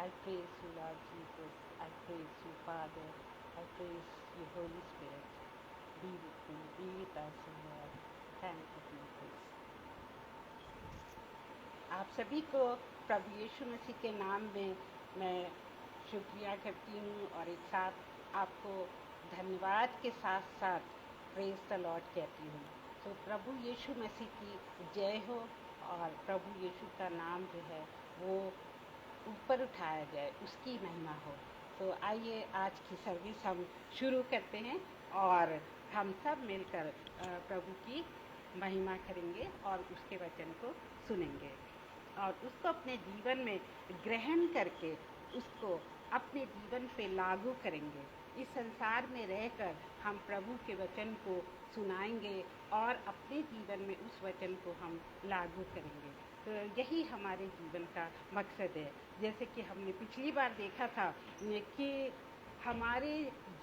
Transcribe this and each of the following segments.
I praise you, Lord Jesus. I praise you, Father. I praise you, Holy Spirit. Be with me, be with us, O Lord. Thank you, Jesus. आप सभी को प्रभु यीशु मसीह के नाम में मैं शुक्रिया करती हूँ और एक साथ आपको धन्यवाद के साथ साथ प्रेज द लॉर्ड कहती हूँ। तो प्रभु यीशु मसीह की जय हो और प्रभु यीशु का नाम जो है वो ऊपर उठाया जाए, उसकी महिमा हो। तो आइए आज की सर्विस हम शुरू करते हैं और हम सब मिलकर प्रभु की महिमा करेंगे और उसके वचन को सुनेंगे और उसको अपने जीवन में ग्रहण करके उसको अपने जीवन पे लागू करेंगे। इस संसार में रहकर हम प्रभु के वचन को सुनाएंगे और अपने जीवन में उस वचन को हम लागू करेंगे। तो यही हमारे जीवन का मकसद है। जैसे कि हमने पिछली बार देखा था कि हमारे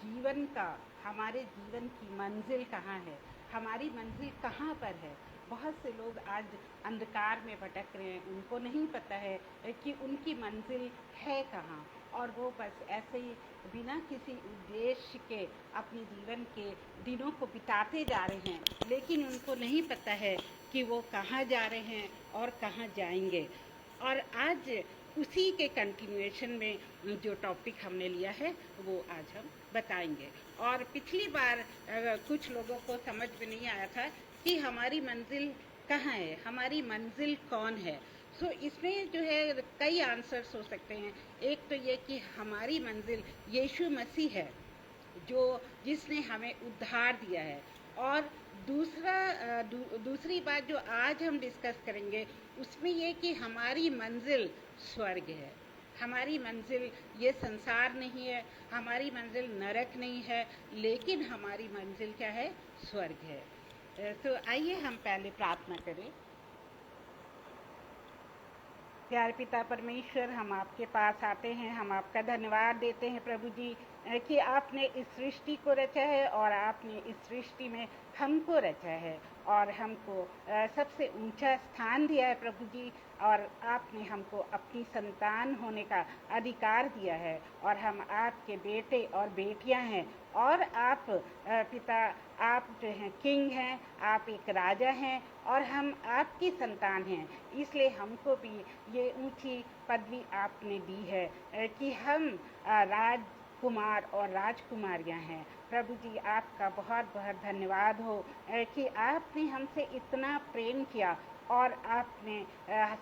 जीवन की मंजिल कहाँ है, हमारी मंजिल कहाँ पर है। बहुत से लोग आज अंधकार में भटक रहे हैं, उनको नहीं पता है कि उनकी मंजिल है कहाँ, और वो बस ऐसे ही बिना किसी उद्देश्य के अपने जीवन के दिनों को बिताते जा रहे हैं, लेकिन उनको नहीं पता है कि वो कहाँ जा रहे हैं और कहाँ जाएंगे। और आज उसी के कंटिन्यूएशन में जो टॉपिक हमने लिया है वो आज हम बताएंगे। और पिछली बार कुछ लोगों को समझ में नहीं आया था कि हमारी मंजिल कहाँ है, हमारी मंजिल कौन है। सो इसमें जो है कई आंसर्स हो सकते हैं। एक तो ये कि हमारी मंजिल यीशु मसीह है, जिसने हमें उद्धार दिया है। और दूसरी बात जो आज हम डिस्कस करेंगे उसमें ये कि हमारी मंजिल स्वर्ग है। हमारी मंजिल ये संसार नहीं है, हमारी मंजिल नरक नहीं है, लेकिन हमारी मंजिल क्या है? स्वर्ग है। तो आइए हम पहले प्रार्थना करें। प्यारे पिता परमेश्वर, हम आपके पास आते हैं, हम आपका धन्यवाद देते हैं प्रभु जी कि आपने इस सृष्टि को रचा है और आपने इस सृष्टि में हमको रचा है और हमको सबसे ऊंचा स्थान दिया है प्रभु जी। और आपने हमको अपनी संतान होने का अधिकार दिया है और हम आपके बेटे और बेटियां हैं। और आप पिता, आप जो हैं किंग हैं, आप एक राजा हैं और हम आपकी संतान हैं। इसलिए हमको भी ये ऊंची पदवी आपने दी है कि हम राजकुमार और राजकुमारियां हैं। प्रभु जी, आपका बहुत बहुत धन्यवाद हो कि आपने हमसे इतना प्रेम किया और आपने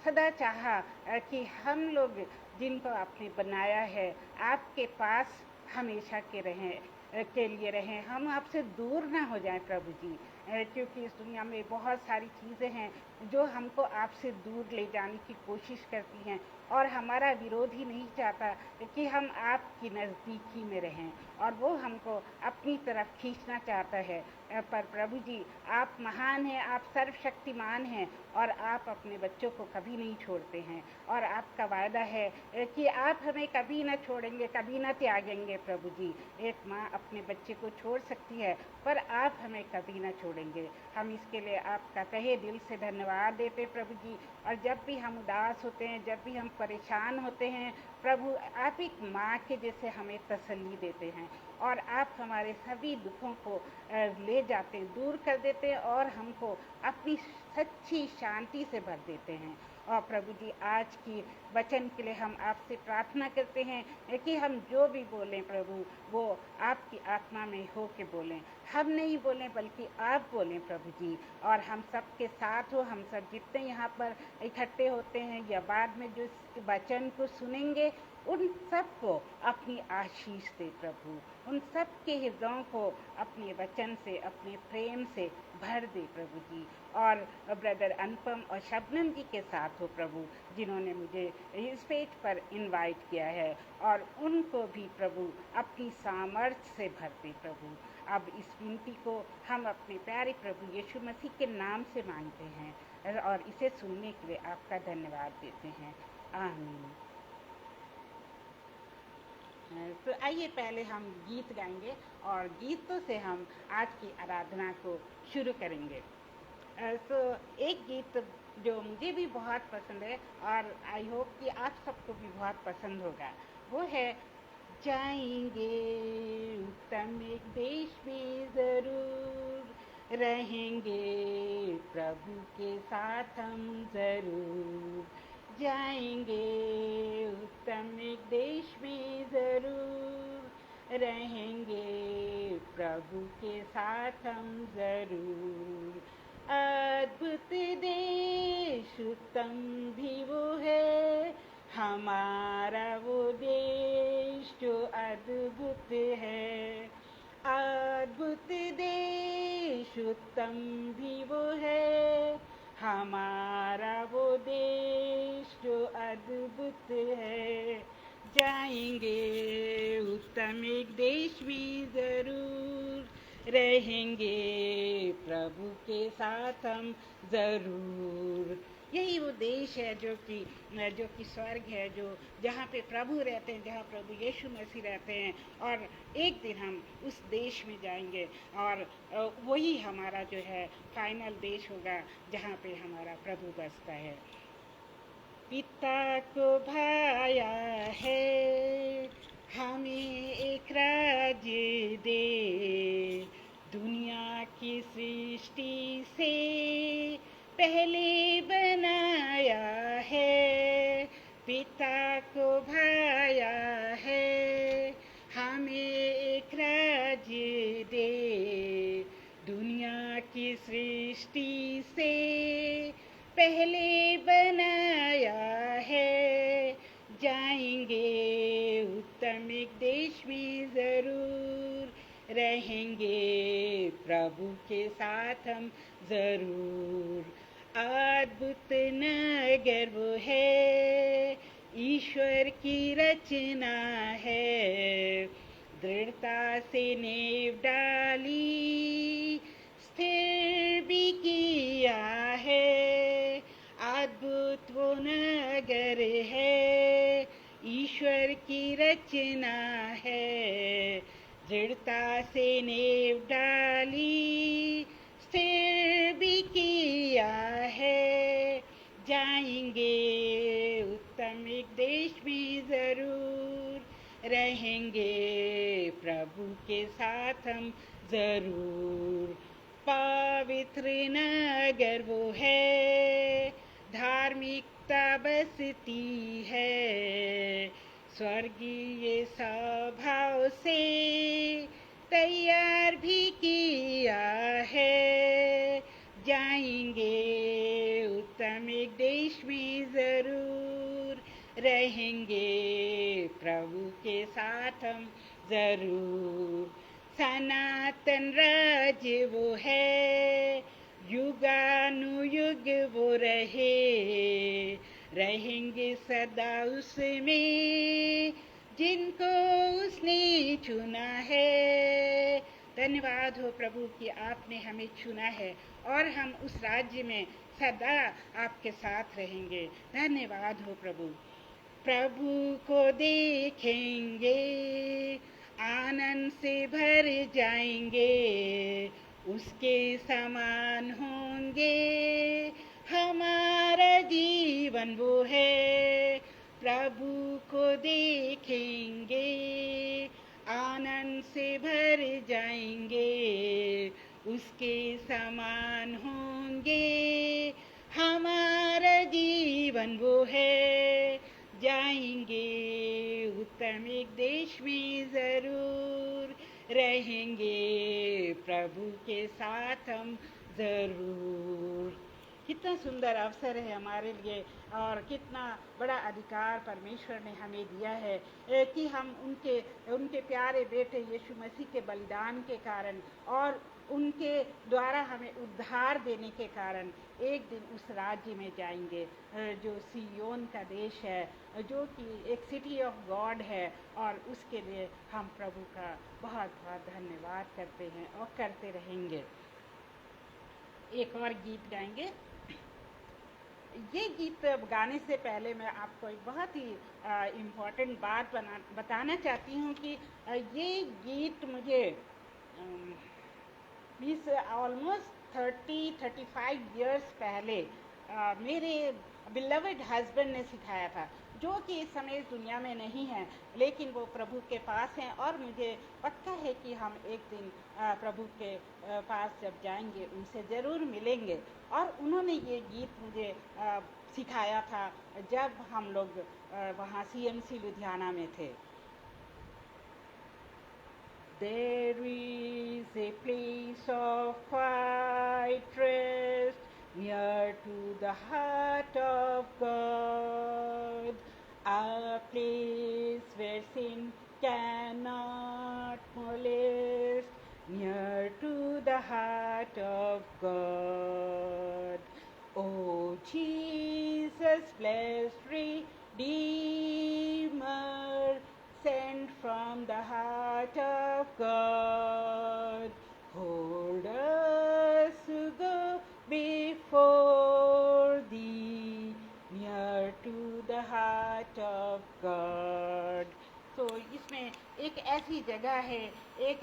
सदा चाहा कि हम लोग जिनको आपने बनाया है आपके पास हमेशा के लिए रहें, हम आपसे दूर ना हो जाएं प्रभु जी। क्योंकि इस दुनिया में बहुत सारी चीज़ें हैं जो हमको आपसे दूर ले जाने की कोशिश करती हैं और हमारा विरोधी नहीं चाहता कि हम आपकी नज़दीकी में रहें, और वो हमको अपनी तरफ खींचना चाहता है। पर प्रभु जी, आप महान हैं, आप सर्वशक्तिमान हैं और आप अपने बच्चों को कभी नहीं छोड़ते हैं। और आपका वायदा है कि आप हमें कभी न छोड़ेंगे, कभी न त्यागेंगे प्रभु जी। एक माँ अपने बच्चे को छोड़ सकती है पर आप हमें कभी न छोड़ेंगे। हम इसके लिए आपका तहे दिल से धन्यवाद देते प्रभु जी। और जब भी हम उदास होते हैं, जब भी हम परेशान होते हैं प्रभु, आप एक माँ के जैसे हमें तसल्ली देते हैं और आप हमारे सभी दुखों को ले जाते, दूर कर देते और हमको अपनी सच्ची शांति से भर देते हैं। और प्रभु जी, आज की वचन के लिए हम आपसे प्रार्थना करते हैं कि हम जो भी बोलें प्रभु, वो आपकी आत्मा में हो के बोलें, हम नहीं बोलें बल्कि आप बोलें प्रभु जी। और हम सबके साथ हो, हम सब जितने यहाँ पर इकट्ठे होते हैं या बाद में जो वचन को सुनेंगे, उन सबको अपनी आशीष दे प्रभु, उन सब के हृदयों को अपने वचन से, अपने प्रेम से भर दे प्रभु जी। और ब्रदर अनुपम और शबनम जी के साथ हो प्रभु, जिन्होंने मुझे इस स्टेज पर इनवाइट किया है, और उनको भी प्रभु अपनी सामर्थ्य से भर दे प्रभु। अब इस विनती को हम अपने प्यारे प्रभु यीशु मसीह के नाम से मांगते हैं और इसे सुनने के लिए आपका धन्यवाद देते हैं। आमीन। तो आइए पहले हम गीत गाएंगे और गीतों से हम आज की आराधना को शुरू करेंगे। तो एक गीत जो मुझे भी बहुत पसंद है और आई होप कि आप सबको भी बहुत पसंद होगा। वो है, जाएंगे उत्तम एक देश में ज़रूर, रहेंगे प्रभु के साथ हम ज़रूर। जाएंगे उत्तम एक देश में ज़रूर, रहेंगे प्रभु के साथ हम ज़रूर। अद्भुत देश उत्तम भी वो है, हमारा वो देश जो अद्भुत है। अद्भुत देश उत्तम भी वो है, हमारा वो देश जो अद्भुत है। जाएंगे उत्तम एक देश भी ज़रूर, रहेंगे प्रभु के साथ हम ज़रूर। यही वो देश है जो कि स्वर्ग है, जो जहाँ पे प्रभु रहते हैं, जहाँ प्रभु यीशु मसीह रहते हैं। और एक दिन हम उस देश में जाएंगे और वही हमारा जो है फाइनल देश होगा, जहाँ पे हमारा प्रभु बसता है। पिता को भाया है हमें एक राज्य दे, दुनिया की सृष्टि से पहले बनाया है। पिता को भाया है हमें एक राज्य दे, दुनिया की सृष्टि से पहले बनाया है। जाएंगे उत्तम एक देश में ज़रूर, रहेंगे प्रभु के साथ हम ज़रूर। अद्भुत नगर वो है, ईश्वर की रचना है, दृढ़ता से नेव डाली, स्थिर भी किया है। अद्भुत वो नगर है, ईश्वर की रचना है, दृढ़ता से नेव डाली, स्थिर भी किया है। जाएंगे उत्तम एक देश भी ज़रूर, रहेंगे प्रभु के साथ हम ज़रूर। पवित्र नगर वो है, धार्मिकता बसती है, स्वर्गीय स्वभाव से तैयार भी किया है। जाएंगे उत्तम एक देश में ज़रूर, रहेंगे प्रभु के साथ हम ज़रूर। सनातन राज्य वो है, युगानुयुग वो रहेंगे सदा उसमें जिनको उसने चुना है। धन्यवाद हो प्रभु कि आपने हमें चुना है और हम उस राज्य में सदा आपके साथ रहेंगे। धन्यवाद हो प्रभु। प्रभु को देखेंगे, आनंद से भर जाएंगे, उसके समान होंगे, हमारा जीवन वो है। प्रभु को देखेंगे, आनंद से भर जाएंगे, उसके समान होंगे, हमारा जीवन वो है। जाएंगे उत्तम एक देश में ज़रूर, रहेंगे प्रभु के साथ हम ज़रूर। कितना सुंदर अवसर है हमारे लिए और कितना बड़ा अधिकार परमेश्वर ने हमें दिया है कि हम उनके प्यारे बेटे यीशु मसीह के बलिदान के कारण और उनके द्वारा हमें उद्धार देने के कारण एक दिन उस राज्य में जाएंगे जो सियोन का देश है, जो कि एक सिटी ऑफ गॉड है। और उसके लिए हम प्रभु का बहुत बहुत धन्यवाद करते हैं और करते रहेंगे। एक और गीत गाएंगे। ये गीत गाने से पहले मैं आपको एक बहुत ही इम्पोर्टेंट बात बताना चाहती हूँ कि ये गीत मुझे ऑलमोस्ट 30-35 इयर्स पहले मेरे बिलवड हस्बैंड ने सिखाया था, जो कि इस समय इस दुनिया में नहीं है, लेकिन वो प्रभु के पास हैं और मुझे पक्का है कि हम एक दिन प्रभु के पास जब जाएंगे उनसे ज़रूर मिलेंगे। और उन्होंने ये गीत मुझे सिखाया था जब हम लोग वहाँ CMC लुधियाना में थे। There is a place of quiet rest near to the heart of God, a place where sin cannot molest, near to the heart of God. O Jesus, blessed Redeemer, sent from the heart of God, hold us to go before thee, near to the heart of God. तो इसमें एक ऐसी जगह है, एक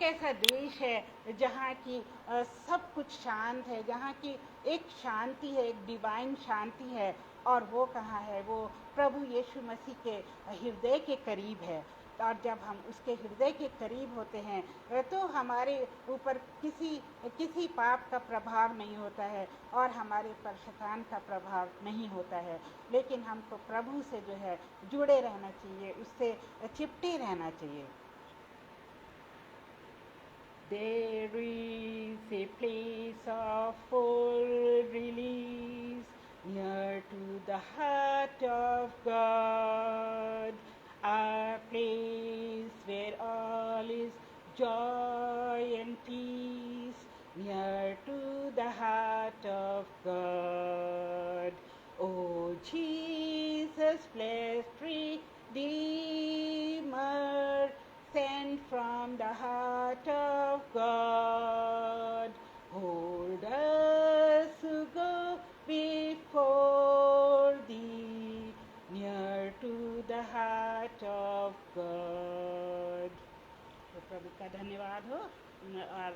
ऐसा देश है जहाँ की सब कुछ शांत है, जहाँ की एक शांति है, एक डिवाइन शांति है। और वो कहाँ है? वो प्रभु यीशु मसीह के हृदय के करीब है। और जब हम उसके हृदय के करीब होते हैं तो हमारे ऊपर किसी पाप का प्रभाव नहीं होता है और हमारे पर शैतान का प्रभाव नहीं होता है, लेकिन हमको प्रभु से जो है जुड़े रहना चाहिए, उससे चिपटे रहना चाहिए। There is a place of full release near to the heart of God, a place where all is joy and peace, near to the heart of God. O Jesus, blessed Redeemer, sent from the heart of God, hold us to go before thee, near to the heart of God. तो प्रभु का धन्यवाद हो। और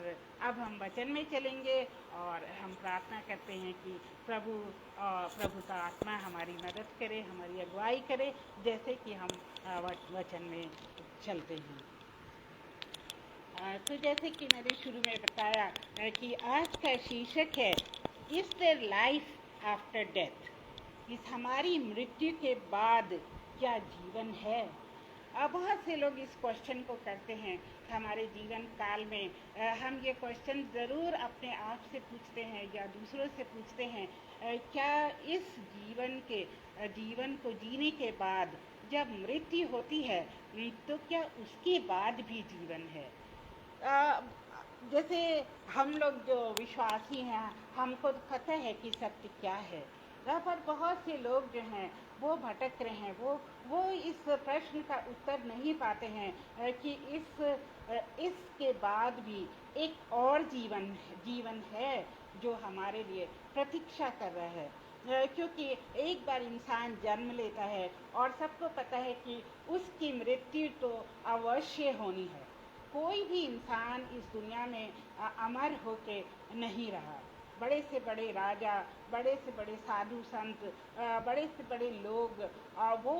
अब हम वचन में चलेंगे और हम प्रार्थना करते हैं कि प्रभु का आत्मा हमारी मदद करे, हमारी अगुवाई करे, जैसे कि हम वचन में चलते हैं। तो जैसे कि मैंने शुरू में बताया कि आज का शीर्षक है is their life after death, इस हमारी मृत्यु के बाद क्या जीवन है। बहुत से लोग इस क्वेश्चन को करते हैं हमारे जीवन काल में। हम ये क्वेश्चन ज़रूर अपने आप से पूछते हैं या दूसरों से पूछते हैं, क्या इस जीवन को जीने के बाद जब मृत्यु होती है तो क्या उसके बाद भी जीवन है। जैसे हम लोग जो विश्वासी हैं, हमको पता है कि सत्य क्या है, पर बहुत से लोग जो हैं वो भटक रहे हैं, वो इस प्रश्न का उत्तर नहीं पाते हैं कि इसके बाद भी एक और जीवन है जो हमारे लिए प्रतीक्षा कर रहा है। क्योंकि एक बार इंसान जन्म लेता है और सबको पता है कि उसकी मृत्यु तो अवश्य होनी है। कोई भी इंसान इस दुनिया में अमर होके नहीं रहा। बड़े से बड़े राजा, बड़े से बड़े साधु संत, बड़े से बड़े लोग, वो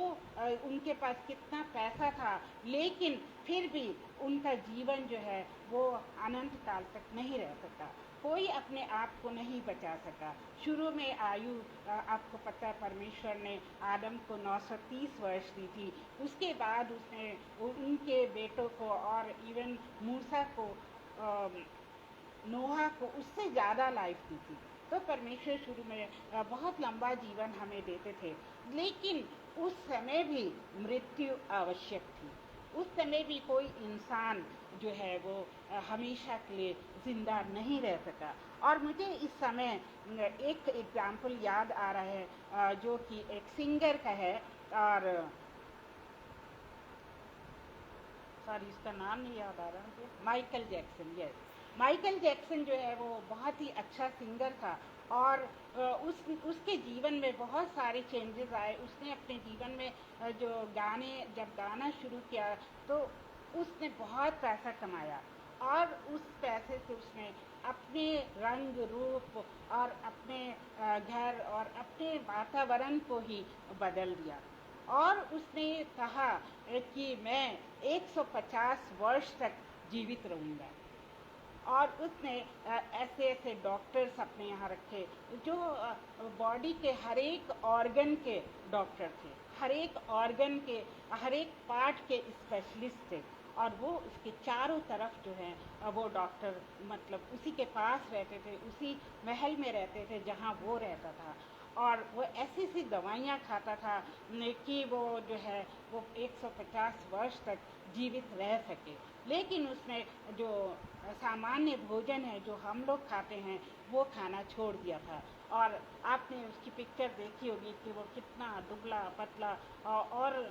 उनके पास कितना पैसा था, लेकिन फिर भी उनका जीवन जो है वो अनंत काल तक नहीं रह सका। कोई अपने आप को नहीं बचा सका। शुरू में आयु आपको पता है परमेश्वर ने आदम को 930 वर्ष दी थी। उसके बाद उसने उनके बेटों को और इवन मूसा को, नोहा को उससे ज़्यादा लाइफ दी थी। तो परमेश्वर शुरू में बहुत लंबा जीवन हमें देते थे, लेकिन उस समय भी मृत्यु आवश्यक थी। उस समय भी कोई इंसान जो है वो हमेशा के लिए जिंदा नहीं रह सका। और मुझे इस समय एक एग्जाम्पल याद आ रहा है जो कि एक सिंगर का है, और सॉरी इसका नाम नहीं याद आ रहा मुझे, Michael Jackson. Yes, Michael Jackson जो है वो बहुत ही अच्छा सिंगर था और उसके जीवन में बहुत सारे चेंजेस आए। उसने अपने जीवन में जब गाना शुरू किया तो उसने बहुत पैसा कमाया और उस पैसे से उसने अपने रंग रूप और अपने घर और अपने वातावरण को ही बदल दिया। और उसने कहा कि मैं 150 वर्ष तक जीवित रहूँगा। और उसने ऐसे ऐसे डॉक्टर्स अपने यहाँ रखे जो बॉडी के हर एक ऑर्गन के डॉक्टर थे, हर एक ऑर्गन के हर एक पार्ट के स्पेशलिस्ट थे। और वो उसके चारों तरफ जो है वो डॉक्टर मतलब उसी के पास रहते थे, उसी महल में रहते थे जहाँ वो रहता था। और वो ऐसी सी दवाइयाँ खाता था कि वो जो है वो 150 वर्ष तक जीवित रह सके। लेकिन उसने जो सामान्य भोजन है जो हम लोग खाते हैं वो खाना छोड़ दिया था। और आपने उसकी पिक्चर देखी होगी कि वो कितना दुबला पतला और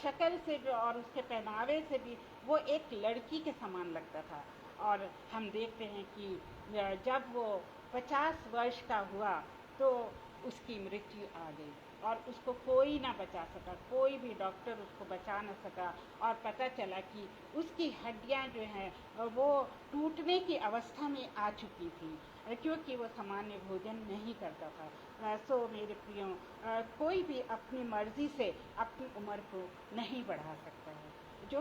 शक्ल से भी और उसके पहनावे से भी वो एक लड़की के समान लगता था। और हम देखते हैं कि जब वो 50 वर्ष का हुआ तो उसकी मृत्यु आ गई और उसको कोई ना बचा सका, कोई भी डॉक्टर उसको बचा न सका। और पता चला कि उसकी हड्डियां जो हैं वो टूटने की अवस्था में आ चुकी थी क्योंकि वो सामान्य भोजन नहीं करता था। सो मेरे प्रियो, कोई भी अपनी मर्जी से अपनी उम्र को नहीं बढ़ा सकता है। जो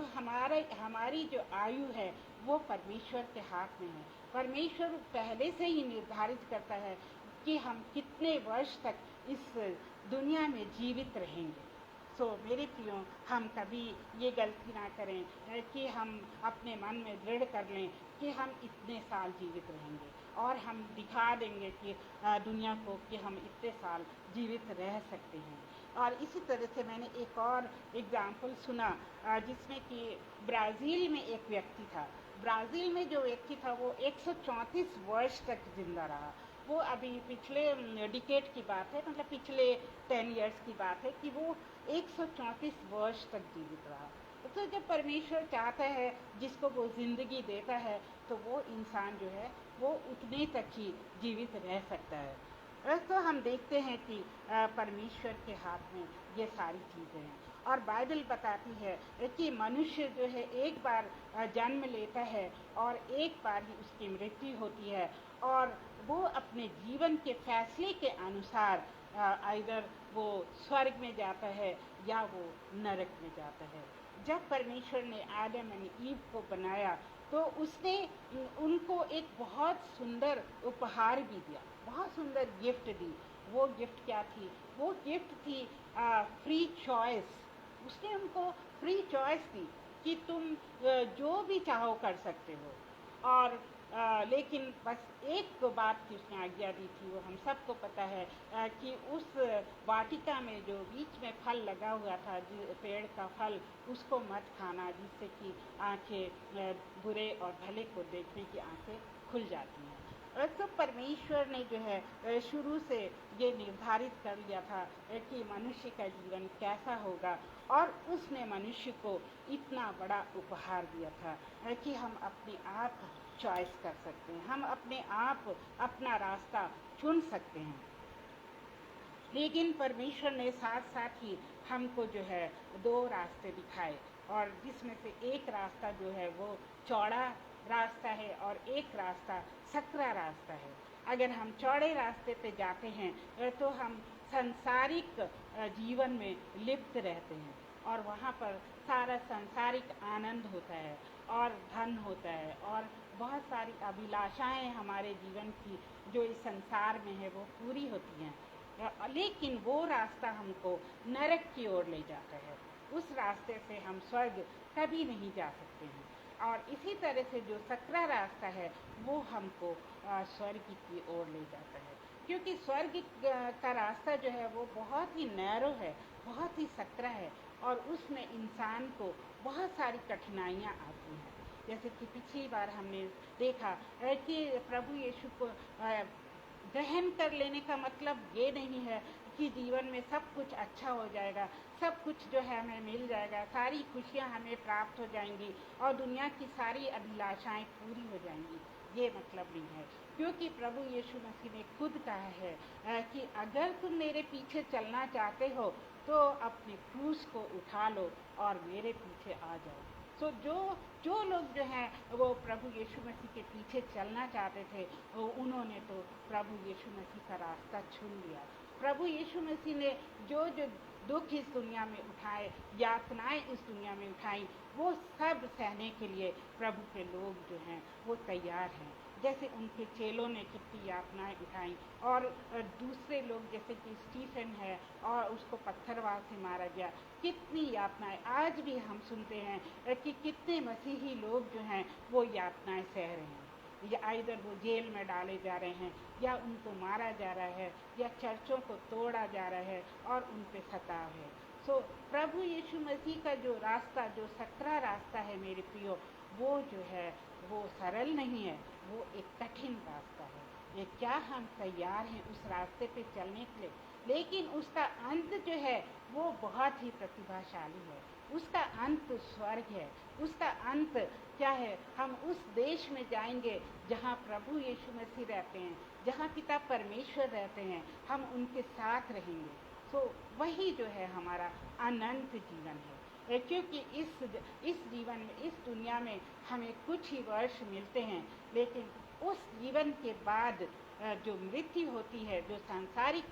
हमारी जो आयु है वो परमेश्वर के हाथ में है। परमेश्वर पहले से ही निर्धारित करता है कि हम कितने वर्ष तक इस दुनिया में जीवित रहेंगे। सो मेरे प्रियो, हम कभी ये गलती ना करें कि हम अपने मन में दृढ़ कर लें कि हम इतने साल जीवित रहेंगे और हम दिखा देंगे कि दुनिया को कि हम इतने साल जीवित रह सकते हैं। और इसी तरह से मैंने एक और एग्जाम्पल सुना जिसमें कि ब्राज़ील में एक व्यक्ति था। ब्राज़ील में जो व्यक्ति था वो 134 वर्ष तक जिंदा रहा। वो अभी पिछले डिकेड की बात है, मतलब पिछले 10 इयर्स की बात है कि वो 134 वर्ष तक जीवित रहा। तो जब परमेश्वर चाहता है जिसको वो ज़िंदगी देता है तो वो इंसान जो है वो उतने तक ही जीवित रह सकता है। तो हम देखते हैं कि परमेश्वर के हाथ में ये सारी चीज़ें हैं। और बाइबल बताती है कि मनुष्य जो है एक बार जन्म लेता है और एक बार ही उसकी मृत्यु होती है और वो अपने जीवन के फैसले के अनुसार आइदर वो स्वर्ग में जाता है या वो नरक में जाता है। जब परमेश्वर ने आदम और ईव को बनाया तो उसने उनको एक बहुत सुंदर उपहार भी दिया, बहुत सुंदर गिफ्ट दी। वो गिफ्ट क्या थी? वो गिफ्ट थी फ्री चॉइस। उसने उनको फ्री चॉइस दी कि तुम जो भी चाहो कर सकते हो। और लेकिन बस एक बात की उसने आज्ञा दी थी, वो हम सबको पता है कि उस वाटिका में जो बीच में फल लगा हुआ था, पेड़ का फल, उसको मत खाना, जिससे कि आंखें बुरे और भले को देखने की आंखें खुल जाती हैं। तो परमेश्वर ने जो है शुरू से ये निर्धारित कर लिया था कि मनुष्य का जीवन कैसा होगा और उसने मनुष्य को इतना बड़ा उपहार दिया था कि हम अपने आप चॉइस कर सकते हैं, हम अपने आप अपना रास्ता चुन सकते हैं। लेकिन परमेश्वर ने साथ साथ ही हमको जो है 2 रास्ते दिखाए और जिसमें से एक रास्ता जो है वो चौड़ा रास्ता है और एक रास्ता सकरा रास्ता है। अगर हम चौड़े रास्ते पे जाते हैं तो हम सांसारिक जीवन में लिप्त रहते हैं और वहाँ पर सारा सांसारिक आनंद होता है और धन होता है और बहुत सारी अभिलाषाएं हमारे जीवन की जो इस संसार में है वो पूरी होती हैं। लेकिन वो रास्ता हमको नरक की ओर ले जाता है। उस रास्ते से हम स्वर्ग कभी नहीं जा सकते हैं। और इसी तरह से जो सकरा रास्ता है वो हमको स्वर्ग की ओर ले जाता है, क्योंकि स्वर्ग का रास्ता जो है वो बहुत ही नैरो है, बहुत ही सकरा है और उसमें इंसान को बहुत सारी कठिनाइयाँ आती हैं। जैसे कि पिछली बार हमने देखा कि प्रभु यीशु को ग्रहण कर लेने का मतलब ये नहीं है कि जीवन में सब कुछ अच्छा हो जाएगा, सब कुछ जो है हमें मिल जाएगा, सारी खुशियाँ हमें प्राप्त हो जाएंगी और दुनिया की सारी अभिलाषाएं पूरी हो जाएंगी। ये मतलब नहीं है, क्योंकि प्रभु यीशु मसीह ने खुद कहा है कि अगर तुम मेरे पीछे चलना चाहते हो तो अपने क्रूस को उठा लो और मेरे पीछे आ जाओ। तो जो लोग जो हैं वो प्रभु यीशु मसीह के पीछे चलना चाहते थे, उन्होंने तो प्रभु यीशु मसीह का रास्ता चुन लिया। प्रभु यीशु मसीह ने जो जो दुख इस दुनिया में उठाए, यातनाएं इस दुनिया में उठाई, वो सब सहने के लिए प्रभु के लोग जो हैं वो तैयार हैं। जैसे उनके चेलों ने कितनी यातनाएं उठाई, और दूसरे लोग जैसे कि स्टीफन है और उसको पत्थरवार से मारा गया, कितनी यातनाएं आज भी हम सुनते हैं कि कितने मसीही लोग जो हैं वो यातनाएं सह रहे हैं, या इधर वो जेल में डाले जा रहे हैं, या उनको मारा जा रहा है, या चर्चों को तोड़ा जा रहा है और उन पे सताव है। सो प्रभु यीशु मसीह का जो रास्ता, जो सकरा रास्ता है मेरे प्रियो, वो जो है वो सरल नहीं है, वो एक कठिन रास्ता है। ये क्या हम तैयार हैं उस रास्ते पे चलने के लिए? लेकिन उसका अंत जो है वो बहुत ही प्रतिभाशाली है। उसका अंत स्वर्ग है। उसका अंत क्या है? हम उस देश में जाएंगे जहाँ प्रभु यीशु मसीह रहते हैं, जहाँ पिता परमेश्वर रहते हैं, हम उनके साथ रहेंगे। तो वही जो है हमारा अनंत जीवन है। क्योंकि इस जीवन में, इस दुनिया में हमें कुछ ही वर्ष मिलते हैं, लेकिन उस जीवन के बाद जो मृत्यु होती है, जो सांसारिक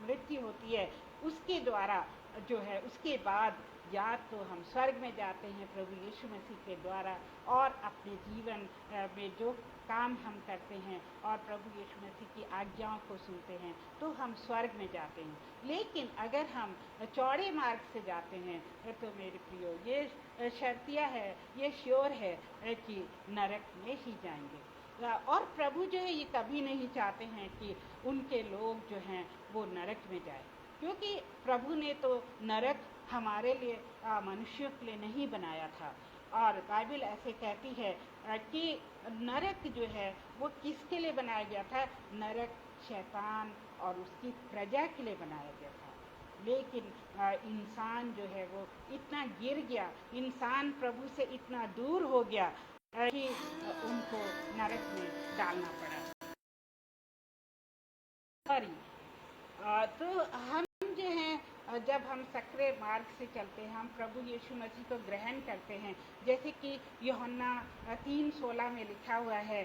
मृत्यु होती है, उसके द्वारा जो है उसके बाद या तो हम स्वर्ग में जाते हैं प्रभु यीशु मसीह के द्वारा, और अपने जीवन में जो काम हम करते हैं और प्रभु यीशु मसीह की आज्ञाओं को सुनते हैं तो हम स्वर्ग में जाते हैं। लेकिन अगर हम चौड़े मार्ग से जाते हैं तो मेरे प्रियो, ये शर्तिया है, ये श्योर है कि नरक में ही जाएंगे। और प्रभु जो है ये कभी नहीं चाहते हैं कि उनके लोग जो हैं वो नरक में जाए, क्योंकि प्रभु ने तो नरक हमारे लिए, मनुष्यों के लिए नहीं बनाया था। और बाइबल ऐसे कहती है कि नरक जो है वो किसके लिए बनाया गया था? नरक शैतान और उसकी प्रजा के लिए बनाया गया था। लेकिन इंसान जो है वो इतना गिर गया, इंसान प्रभु से इतना दूर हो गया कि उनको नरक में डालना पड़ा। तो हम जो हैं जब हम सकरे मार्ग से चलते हैं, हम प्रभु यीशु मसीह को ग्रहण करते हैं, जैसे कि यूहन्ना 3:16 में लिखा हुआ है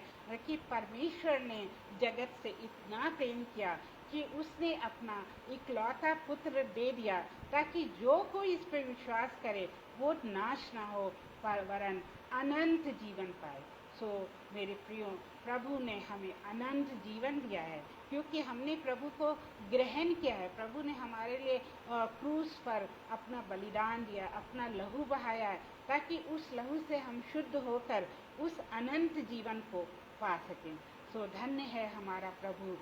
कि परमेश्वर ने जगत से इतना प्रेम किया कि उसने अपना इकलौता पुत्र दे दिया, ताकि जो कोई इस पर विश्वास करे वो नाश ना हो वरन अनंत जीवन पाए। सो मेरे प्रियो, प्रभु ने हमें अनंत जीवन दिया है क्योंकि हमने प्रभु को ग्रहण किया है। प्रभु ने हमारे लिए क्रूस पर अपना बलिदान दिया, अपना लहू बहाया है, ताकि उस लहू से हम शुद्ध होकर उस अनंत जीवन को पा सकें। सो धन्य है हमारा प्रभु,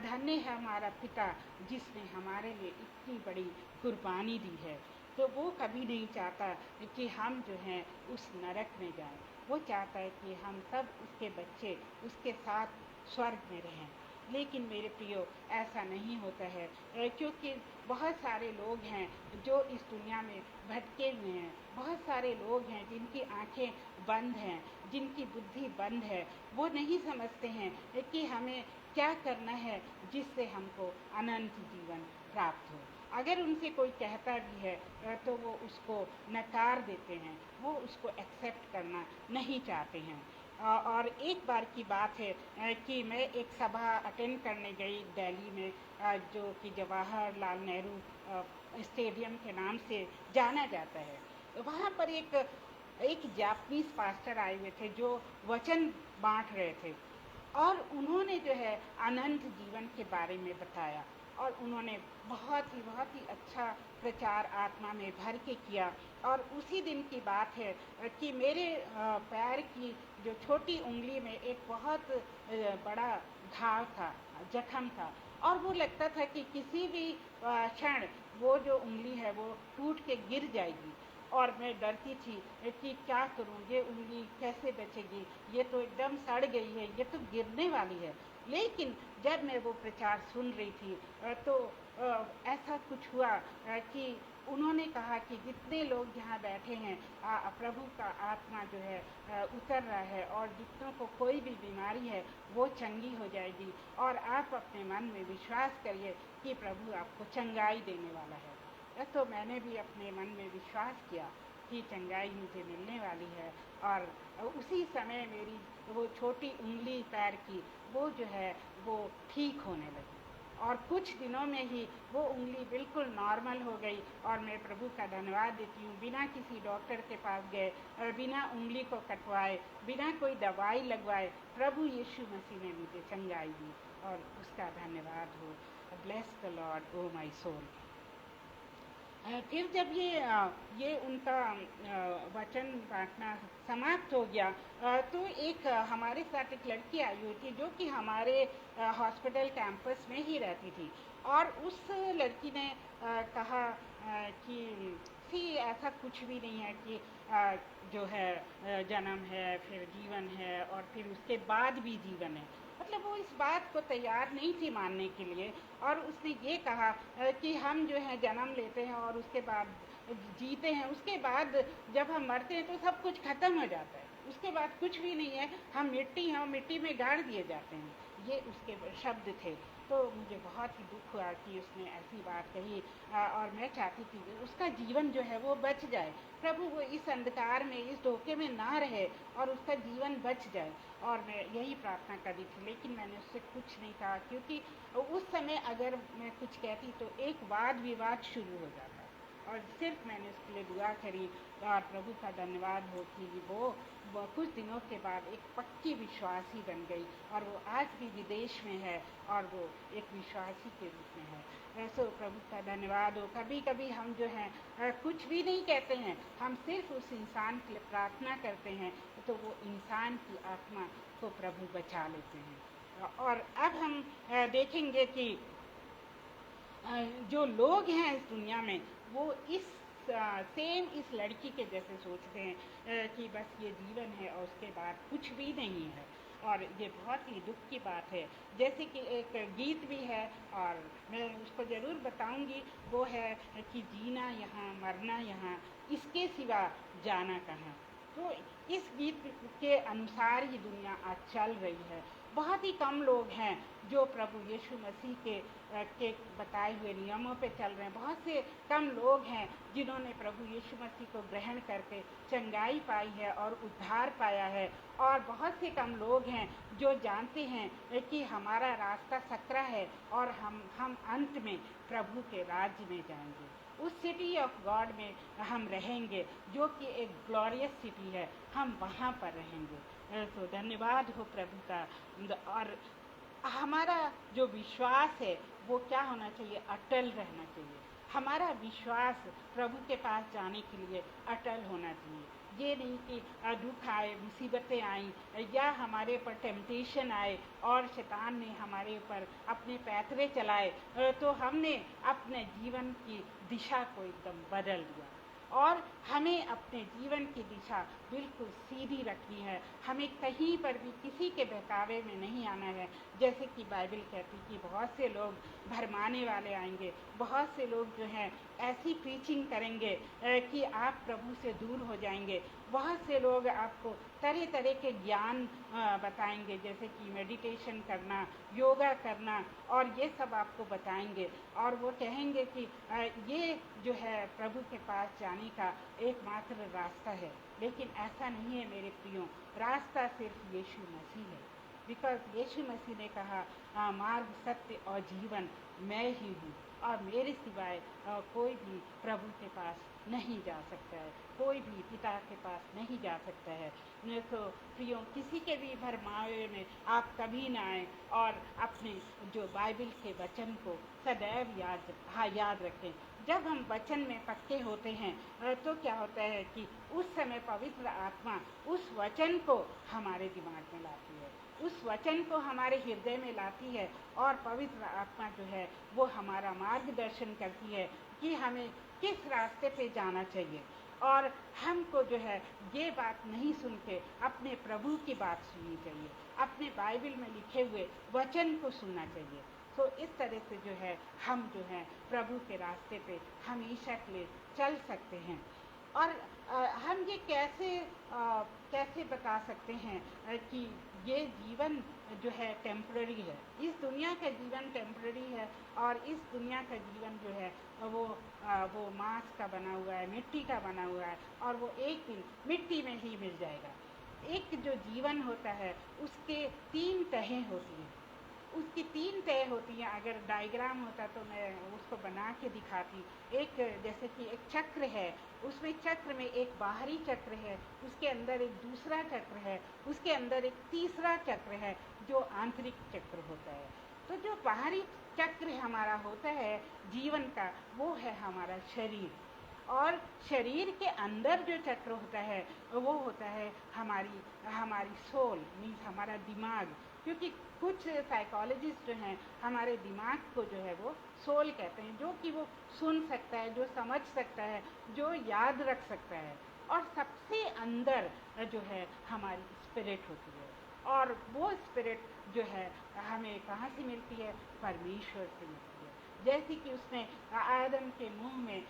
धन्य है हमारा पिता, जिसने हमारे लिए इतनी बड़ी कुर्बानी दी है। तो वो कभी नहीं चाहता कि हम जो हैं उस नरक में जाएं। वो चाहता है कि हम सब उसके बच्चे उसके साथ स्वर्ग में रहें। लेकिन मेरे प्रियो, ऐसा नहीं होता है, क्योंकि बहुत सारे लोग हैं जो इस दुनिया में भटके हुए हैं। बहुत सारे लोग हैं जिनकी आंखें बंद हैं, जिनकी बुद्धि बंद है। वो नहीं समझते हैं कि हमें क्या करना है जिससे हमको अनंत जीवन प्राप्त हो। अगर उनसे कोई कहता भी है तो वो उसको नकार देते हैं, वो उसको एक्सेप्ट करना नहीं चाहते हैं। और एक बार की बात है कि मैं एक सभा अटेंड करने गई दिल्ली में, जो कि जवाहरलाल नेहरू स्टेडियम के नाम से जाना जाता है। वहाँ पर एक जापानीज पास्टर आए हुए थे जो वचन बांट रहे थे, और उन्होंने जो है अनंत जीवन के बारे में बताया, और उन्होंने बहुत ही अच्छा प्रचार आत्मा में भर के किया। और उसी दिन की बात है कि मेरे पैर की जो छोटी उंगली में एक बहुत बड़ा घाव था, जख्म था, और वो लगता था कि किसी भी क्षण वो जो उंगली है वो टूट के गिर जाएगी। और मैं डरती थी कि क्या करूं, ये उंगली कैसे बचेगी, ये तो एकदम सड़ गई है, ये तो गिरने वाली है। लेकिन जब मैं वो प्रचार सुन रही थी तो ऐसा कुछ हुआ कि उन्होंने कहा कि जितने लोग यहाँ बैठे हैं, प्रभु का आत्मा जो है उतर रहा है, और जितनों को कोई भी बीमारी है वो चंगी हो जाएगी, और आप अपने मन में विश्वास करिए कि प्रभु आपको चंगाई देने वाला है। तो मैंने भी अपने मन में विश्वास किया कि चंगाई मुझे मिलने वाली है। और उसी समय मेरी वो छोटी उंगली पैर की वो जो है वो ठीक होने लगी, और कुछ दिनों में ही वो उंगली बिल्कुल नॉर्मल हो गई। और मैं प्रभु का धन्यवाद देती हूँ, बिना किसी डॉक्टर के पास गए, बिना उंगली को कटवाए, बिना कोई दवाई लगवाए प्रभु यीशु मसीह ने मुझे चंगाई दी, और उसका धन्यवाद हो। Bless the lord O my soul. फिर जब ये उनका वचन बांटना समाप्त हो गया, तो एक हमारे साथ एक लड़की आई हुई थी जो कि हमारे हॉस्पिटल कैंपस में ही रहती थी। और उस लड़की ने कहा कि ऐसा कुछ भी नहीं है कि जो है जन्म है, फिर जीवन है, और फिर उसके बाद भी जीवन है। मतलब वो इस बात को तैयार नहीं थी मानने के लिए। और उसने ये कहा कि हम जो है जन्म लेते हैं और उसके बाद जीते हैं, उसके बाद जब हम मरते हैं तो सब कुछ ख़त्म हो जाता है, उसके बाद कुछ भी नहीं है, हम मिट्टी हैं और मिट्टी में गाड़ दिए जाते हैं। ये उसके शब्द थे। तो मुझे बहुत ही दुख हुआ कि उसने ऐसी बात कही, और मैं चाहती थी कि उसका जीवन जो है वो बच जाए। प्रभु वो इस अंधकार में, इस धोखे में ना रहे और उसका जीवन बच जाए। और मैं यही प्रार्थना करी थी, लेकिन मैंने उससे कुछ नहीं कहा, क्योंकि उस समय अगर मैं कुछ कहती तो एक वाद विवाद शुरू हो जाता। और सिर्फ मैंने उसके लिए दुआ करी, और प्रभु का धन्यवाद हो कि वो कुछ दिनों के बाद एक पक्की विश्वासी बन गई, और वो आज भी विदेश में है और वो एक विश्वासी के रूप में है। सो प्रभु का धन्यवाद हो। कभी कभी हम जो हैं कुछ भी नहीं कहते हैं, हम सिर्फ उस इंसान के लिए प्रार्थना करते हैं, तो वो इंसान की आत्मा को प्रभु बचा लेते हैं। और अब हम देखेंगे कि जो लोग हैं इस दुनिया में, वो इस सेम इस लड़की के जैसे सोचते हैं कि बस ये जीवन है और उसके बाद कुछ भी नहीं है। और ये बहुत ही दुख की बात है। जैसे कि एक गीत भी है, और मैं उसको ज़रूर बताऊंगी, वो है कि जीना यहाँ मरना यहाँ, इसके सिवा जाना कहाँ। तो इस गीत के अनुसार ही दुनिया आज चल रही है। बहुत ही कम लोग हैं जो प्रभु यीशु मसीह के बताए हुए नियमों पे चल रहे हैं। बहुत से कम लोग हैं जिन्होंने प्रभु यीशु मसीह को ग्रहण करके चंगाई पाई है और उद्धार पाया है। और बहुत से कम लोग हैं जो जानते हैं कि हमारा रास्ता सकरा है और हम अंत में प्रभु के राज्य में जाएंगे, उस सिटी ऑफ गॉड में हम रहेंगे, जो कि एक ग्लोरियस सिटी है, हम वहाँ पर रहेंगे। तो धन्यवाद हो प्रभु का। और हमारा जो विश्वास है वो क्या होना चाहिए? अटल रहना चाहिए। हमारा विश्वास प्रभु के पास जाने के लिए अटल होना चाहिए। ये नहीं कि दुख आए, मुसीबतें आई, या हमारे ऊपर टेम्पटेशन आए और शैतान ने हमारे ऊपर अपने पैतरे चलाए, तो हमने अपने जीवन की दिशा को एकदम बदल दिया। और हमें अपने जीवन की दिशा बिल्कुल सीधी रखनी है। हमें कहीं पर भी किसी के बहकावे में नहीं आना है। जैसे कि बाइबल कहती कि बहुत से लोग भरमाने वाले आएंगे, बहुत से लोग जो हैं ऐसी प्रीचिंग करेंगे कि आप प्रभु से दूर हो जाएंगे। बहुत से लोग आपको तरह तरह के ज्ञान बताएंगे, जैसे कि मेडिटेशन करना, योगा करना, और ये सब आपको बताएंगे। और वो कहेंगे कि ये जो है प्रभु के पास जाने का एकमात्र रास्ता है। लेकिन ऐसा नहीं है मेरे प्रियो, रास्ता सिर्फ यीशु मसीह है। बिकॉज यीशु मसीह ने कहा मार्ग, सत्य और जीवन मैं ही हूँ, और मेरे सिवाय कोई भी प्रभु के पास नहीं जा सकता है, कोई भी पिता के पास नहीं जा सकता है। तो प्रियो, किसी के भी भरमावे में आप कभी ना आए, और अपने जो बाइबल के वचन को सदैव याद रखें। जब हम वचन में पक्के होते हैं तो क्या होता है कि उस समय पवित्र आत्मा उस वचन को हमारे दिमाग में लाती है, उस वचन को हमारे हृदय में लाती है, और पवित्र आत्मा जो है वो हमारा मार्गदर्शन करती है कि हमें किस रास्ते पे जाना चाहिए। और हमको जो है ये बात नहीं सुन के अपने प्रभु की बात सुननी चाहिए, अपने बाइबल में लिखे हुए वचन को सुनना चाहिए। तो इस तरह से जो है हम जो है प्रभु के रास्ते पे हमेशा के लिए चल सकते हैं। और हम ये कैसे बता सकते हैं कि ये जीवन जो है टेम्पररी है, इस दुनिया का जीवन टेम्पररी है, और इस दुनिया का जीवन जो है वो मांस का बना हुआ है, मिट्टी का बना हुआ है, और वो एक दिन मिट्टी में ही मिल जाएगा। एक जो जीवन होता है उसके 3 तहें होती हैं, उसकी 3 तय होती हैं। अगर डायग्राम होता तो मैं उसको बना के दिखाती। एक जैसे कि एक चक्र है, उसमें चक्र में एक बाहरी चक्र है, उसके अंदर एक दूसरा चक्र है, उसके अंदर एक तीसरा चक्र है जो आंतरिक चक्र होता है। तो जो बाहरी चक्र हमारा होता है जीवन का, वो है हमारा शरीर, और शरीर के अंदर जो चक्र होता है वो होता है हमारी सोल, मीन्स हमारा दिमाग। क्योंकि कुछ साइकोलॉजिस्ट जो हैं हमारे दिमाग को जो है वो सोल कहते हैं, जो कि वो सुन सकता है, जो समझ सकता है, जो याद रख सकता है। और सबसे अंदर जो है हमारी स्पिरिट होती है, और वो स्पिरिट जो है हमें कहाँ से मिलती है? परमेश्वर से मिलती है। जैसे कि उसने आदम के मुंह में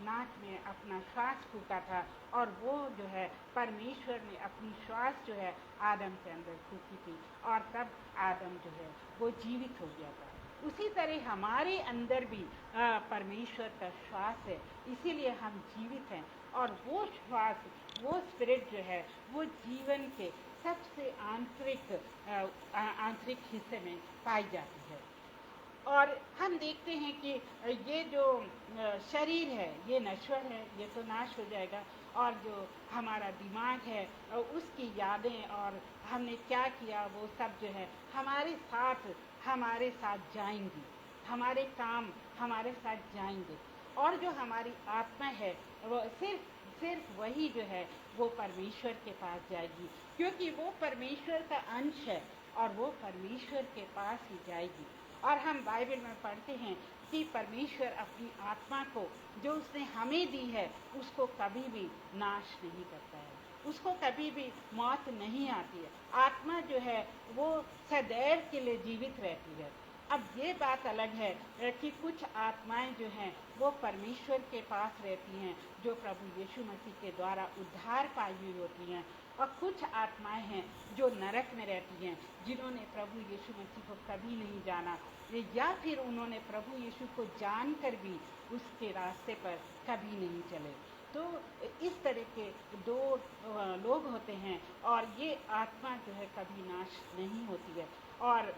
नाक में अपना श्वास फूका था, और वो जो है परमेश्वर ने अपनी श्वास जो है आदम के अंदर फूकी थी, और तब आदम जो है वो जीवित हो गया था। उसी तरह हमारे अंदर भी परमेश्वर का श्वास है, इसीलिए हम जीवित हैं। और वो श्वास, वो स्पिरिट जो है वो जीवन के सबसे आंतरिक हिस्से में पाई जाती है। और हम देखते हैं कि ये जो शरीर है ये नश्वर है, ये तो नाश हो जाएगा, और जो हमारा दिमाग है उसकी यादें और हमने क्या किया वो सब जो है हमारे साथ जाएंगी, हमारे काम हमारे साथ जाएंगे। और जो हमारी आत्मा है वो सिर्फ वही जो है वो परमेश्वर के पास जाएगी, क्योंकि वो परमेश्वर का अंश है और वो परमेश्वर के पास ही जाएगी। और हम बाइबल में पढ़ते हैं कि परमेश्वर अपनी आत्मा को जो उसने हमें दी है उसको कभी भी नाश नहीं करता है, उसको कभी भी मौत नहीं आती है। आत्मा जो है वो सदैव के लिए जीवित रहती है। अब ये बात अलग है कि कुछ आत्माएं जो हैं वो परमेश्वर के पास रहती हैं, जो प्रभु यीशु मसीह के द्वारा उद्धार पाई हुई होती हैं, और कुछ आत्माएं हैं जो नरक में रहती हैं, जिन्होंने प्रभु यीशु मसीह को कभी नहीं जाना, या फिर उन्होंने प्रभु यीशु को जानकर भी उसके रास्ते पर कभी नहीं चले। तो इस तरह के 2 लोग होते हैं, और ये आत्मा जो है कभी नाश नहीं होती है। और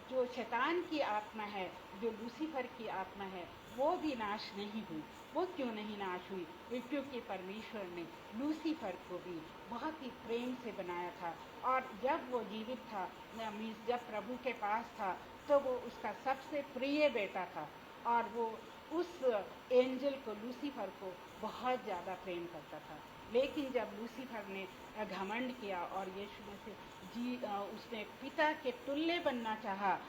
जो शैतान की आत्मा है, जो लूसीफर की आत्मा है, वो भी नाश नहीं हुई। वो क्यों नहीं नाश हुई? क्योंकि परमेश्वर ने लूसीफर को भी बहुत ही प्रेम से बनाया था, और जब वो जीवित था, मीन्स जब प्रभु के पास था, तो वो उसका सबसे प्रिय बेटा था, और वो उस एंजल को, लूसीफर को बहुत ज़्यादा प्रेम करता था। लेकिन जब लूसीफर ने घमंड किया और यीशु मसीह उसने पिता के तुल्य बनना चाहा,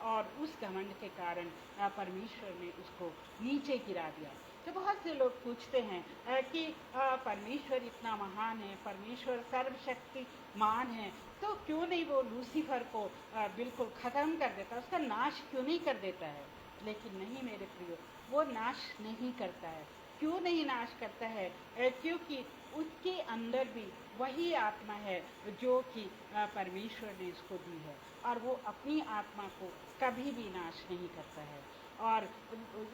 और उस घमंड के कारण परमेश्वर ने उसको नीचे गिरा दिया। तो बहुत से लोग पूछते हैं कि परमेश्वर इतना महान है, परमेश्वर सर्वशक्तिमान है, तो क्यों नहीं वो लूसीफर को बिल्कुल ख़त्म कर देता, उसका नाश क्यों नहीं कर देता है? लेकिन नहीं मेरे प्रियो, वो नाश नहीं करता है। क्यों नहीं नाश करता है? क्योंकि उसके अंदर भी वही आत्मा है जो कि परमेश्वर ने उसको दी है, और वो अपनी आत्मा को कभी भी नाश नहीं करता है। और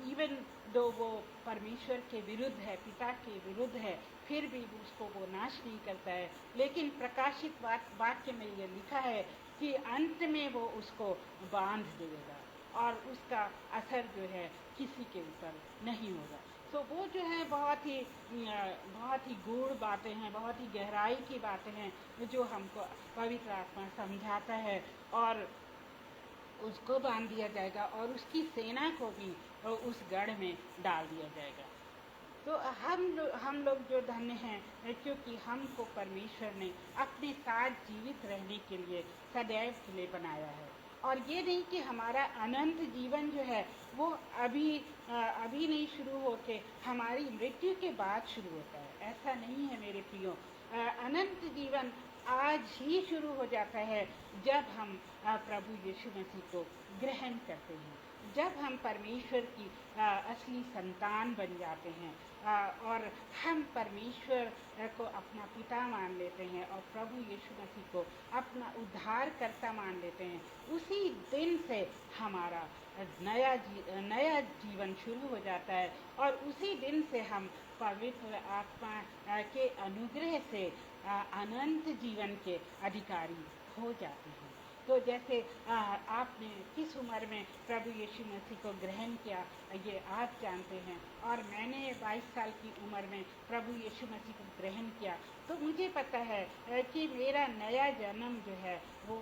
इवन दो वो परमेश्वर के विरुद्ध है, पिता के विरुद्ध है, फिर भी उसको वो नाश नहीं करता है। लेकिन प्रकाशित वाक्य में ये लिखा है कि अंत में वो उसको बांध देगा, और उसका असर जो है किसी के ऊपर नहीं होगा। तो वो जो है बहुत ही गूढ़ बातें हैं, बहुत ही गहराई की बातें हैं, जो हमको पवित्र आत्मा समझाता है, और उसको बांध दिया जाएगा, और उसकी सेना को भी उस गढ़ में डाल दिया जाएगा। तो हम लोग जो धन्य हैं, क्योंकि हमको परमेश्वर ने अपने साथ जीवित रहने के लिए सदैव के लिए बनाया है। और ये नहीं कि हमारा अनंत जीवन जो है वो अभी नहीं शुरू होके हमारी मृत्यु के बाद शुरू होता है, ऐसा नहीं है मेरे प्रियो। अनंत जीवन आज ही शुरू हो जाता है जब हम प्रभु यीशु मसीह को ग्रहण करते हैं, जब हम परमेश्वर की असली संतान बन जाते हैं, और हम परमेश्वर को अपना पिता मान लेते हैं और प्रभु यीशु मसीह को अपना उद्धारकर्ता मान लेते हैं, उसी दिन से हमारा नया जीवन शुरू हो जाता है और उसी दिन से हम पवित्र आत्मा के अनुग्रह से अनंत जीवन के अधिकारी हो जाते हैं। तो जैसे आपने किस उम्र में प्रभु यीशु मसीह को ग्रहण किया ये आप जानते हैं, और मैंने 22 साल की उम्र में प्रभु यीशु मसीह को ग्रहण किया। तो मुझे पता है कि मेरा नया जन्म जो है वो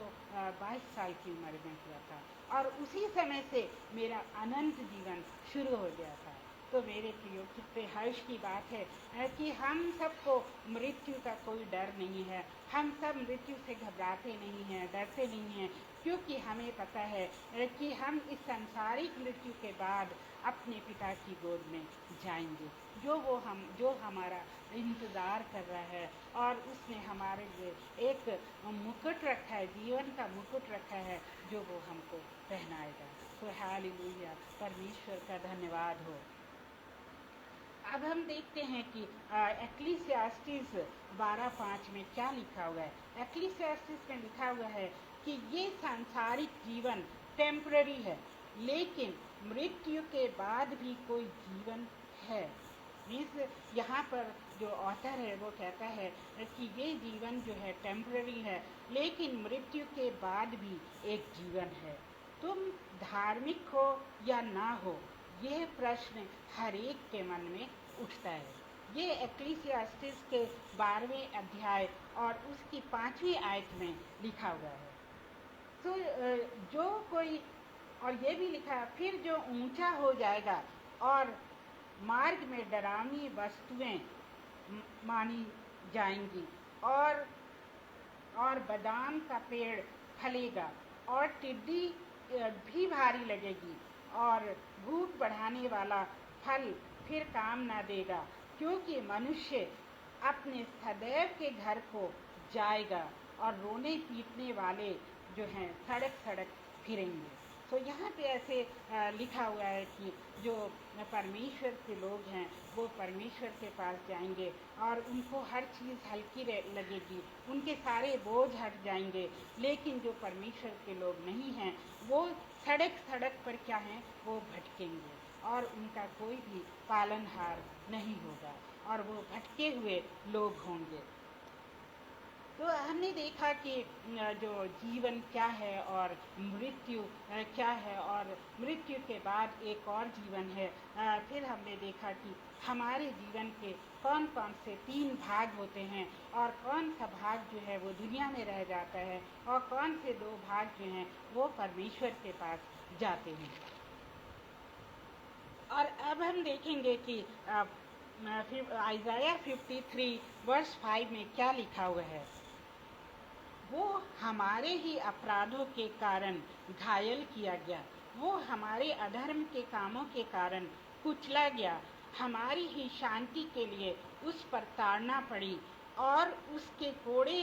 22 साल की उम्र में हुआ था और उसी समय से मेरा अनंत जीवन शुरू हो गया था। तो मेरे प्रियो, कितने हर्ष की बात है कि हम सबको मृत्यु का कोई डर नहीं है। हम सब मृत्यु से घबराते नहीं हैं, डरते नहीं हैं, क्योंकि हमें पता है कि हम इस सांसारिक मृत्यु के बाद अपने पिता की गोद में जाएंगे, जो हमारा इंतज़ार कर रहा है और उसने हमारे लिए एक मुकुट रखा है, जीवन का मुकुट रखा है, जो वो हमको पहनाएगा। तो हालेलुया, परमेश्वर का धन्यवाद हो। अब हम देखते हैं कि एक्लीसियास्टिस 12:5 में क्या लिखा हुआ है। एक्लीसियास्टिस में लिखा हुआ है कि ये सांसारिक जीवन टेम्पररी है, लेकिन मृत्यु के बाद भी कोई जीवन है। मीन्स यहाँ पर जो ऑथर है वो कहता है कि ये जीवन जो है टेम्पररी है, लेकिन मृत्यु के बाद भी एक जीवन है। तुम धार्मिक हो या ना हो, यह प्रश्न हर एक के मन में उठता है। ये एक्लीसियास्टिस के 12वें अध्याय और उसकी 5वीं आयत में लिखा हुआ है। तो जो कोई, और ये भी लिखा है, फिर जो ऊंचा हो जाएगा और मार्ग में डरावनी वस्तुएं मानी जाएंगी और बादाम का पेड़ फलेगा और टिड्डी भी भारी लगेगी और भूख बढ़ाने वाला फल फिर काम ना देगा, क्योंकि मनुष्य अपने सदैव के घर को जाएगा और रोने पीटने वाले जो हैं सड़क सड़क फिरेंगे। तो यहाँ पे ऐसे लिखा हुआ है कि जो परमेश्वर के लोग हैं वो परमेश्वर के पास जाएंगे और उनको हर चीज़ हल्की लगेगी, उनके सारे बोझ हट जाएंगे। लेकिन जो परमेश्वर के लोग नहीं हैं वो सड़क सड़क पर क्या हैं, वो भटकेंगे और उनका कोई भी पालनहार नहीं होगा और वो भटके हुए लोग होंगे। तो हमने देखा कि जो जीवन क्या है और मृत्यु क्या है और मृत्यु के बाद एक और जीवन है। फिर हमने देखा कि हमारे जीवन के कौन कौन से 3 भाग होते हैं और कौन सा भाग जो है वो दुनिया में रह जाता है और कौन से 2 भाग जो हैं वो परमेश्वर के पास जाते हैं। और अब हम देखेंगे कि आइज़ाया 53 वर्स 5 में क्या लिखा हुआ है। वो हमारे ही अपराधों के कारण घायल किया गया, वो हमारे अधर्म के कामों के कारण कुचला गया, हमारी ही शांति के लिए उस पर ताड़ना पड़ी और उसके कोड़े